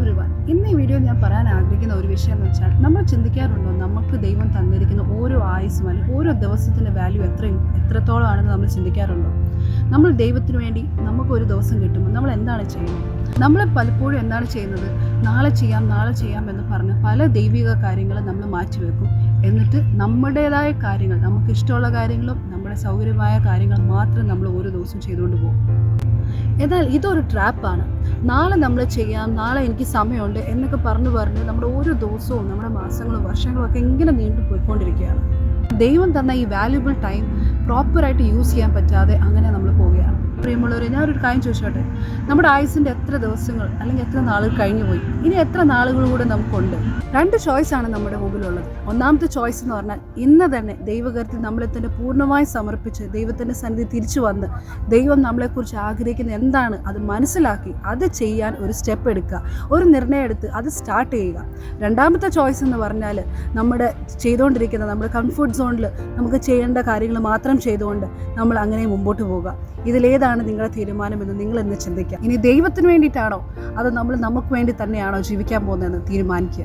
Everyone, ഇന്ന് ഈ video ഞാൻ പറയാൻ ആഗ്രഹിക്കുന്ന ഒരു വിഷയം എന്ന് വെച്ചാൽ, നമ്മൾ ചിന്തിക്കാറുണ്ടോ നമുക്ക് ദൈവം തന്നിരിക്കുന്ന ഓരോ ആയുസ്സും അല്ലെങ്കിൽ ഓരോ ദിവസത്തിൻ്റെ വാല്യൂ എത്രത്തോളം ആണെന്ന് നമ്മൾ ചിന്തിക്കാറുണ്ടോ? നമ്മൾ ദൈവത്തിന് വേണ്ടി നമുക്കൊരു ദിവസം കിട്ടുമ്പോൾ നമ്മൾ എന്താണ് ചെയ്യുന്നത്? നമ്മൾ പലപ്പോഴും എന്താണ് ചെയ്യുന്നത്? നാളെ ചെയ്യാം എന്ന് പറഞ്ഞ് പല ദൈവിക കാര്യങ്ങളും നമ്മൾ മാറ്റിവെക്കും. എന്നിട്ട് നമ്മുടേതായ കാര്യങ്ങൾ, നമുക്ക് ഇഷ്ടമുള്ള കാര്യങ്ങളും നമ്മുടെ സൗകര്യമായ കാര്യങ്ങളും മാത്രം നമ്മൾ ഓരോ ദിവസവും ചെയ്തുകൊണ്ട് പോകും. എന്നാൽ ഇതൊരു ട്രാപ്പാണ്. നാളെ നമ്മൾ ചെയ്യാം, നാളെ എനിക്ക് സമയമുണ്ട് എന്നൊക്കെ പറഞ്ഞ് നമ്മുടെ ഓരോ ദിവസവും, നമ്മുടെ മാസങ്ങളും വർഷങ്ങളും ഒക്കെ ഇങ്ങനെ നീണ്ടു പോയിക്കൊണ്ടിരിക്കുകയാണ്. ദൈവം തന്ന ഈ വാല്യുബിൾ ടൈം പ്രോപ്പറായിട്ട് യൂസ് ചെയ്യാൻ പറ്റാതെ അങ്ങനെ നമ്മൾ പോവുകയാണ്. പ്രിയമുള്ളവരെ, ഞാനൊരു കാര്യം ചോദിച്ചോട്ടെ, നമ്മുടെ ആയുസിൻ്റെ എത്ര ദിവസങ്ങൾ അല്ലെങ്കിൽ എത്ര നാളുകൾ കഴിഞ്ഞു പോയി? ഇനി എത്ര നാളുകൾ കൂടെ നമുക്കുണ്ട്? രണ്ട് ചോയ്സാണ് നമ്മുടെ മുമ്പിലുള്ളത്. ഒന്നാമത്തെ ചോയ്സ് എന്ന് പറഞ്ഞാൽ, ഇന്ന് തന്നെ ദൈവകരത്തിൽ നമ്മളെ തന്നെ പൂർണ്ണമായി സമർപ്പിച്ച് ദൈവത്തിൻ്റെ സന്നിധി തിരിച്ചു വന്ന് ദൈവം നമ്മളെക്കുറിച്ച് ആഗ്രഹിക്കുന്ന എന്താണ് അത് മനസ്സിലാക്കി അത് ചെയ്യാൻ ഒരു സ്റ്റെപ്പ് എടുക്കുക, ഒരു നിർണ്ണയം എടുത്ത് അത് സ്റ്റാർട്ട് ചെയ്യുക. രണ്ടാമത്തെ ചോയ്സ് എന്ന് പറഞ്ഞാൽ, നമ്മുടെ ചെയ്തുകൊണ്ടിരിക്കുന്ന നമ്മുടെ കംഫർട്ട് സോണിൽ നമുക്ക് ചെയ്യേണ്ട കാര്യങ്ങൾ മാത്രം ചെയ്തുകൊണ്ട് നമ്മൾ അങ്ങനെ മുമ്പോട്ട് പോവുക. ഇതിലേതാണ് നിങ്ങളുടെ തീരുമാനമെന്ന് നിങ്ങൾ എന്ന് ചിന്തിക്കുക. ഇനി ദൈവത്തിന് വേണ്ടിയിട്ടാണോ അതോ നമുക്ക് വേണ്ടി തന്നെയാണോ ജീവിക്കാൻ പോകുന്നതെന്ന് തീരുമാനിക്കുക.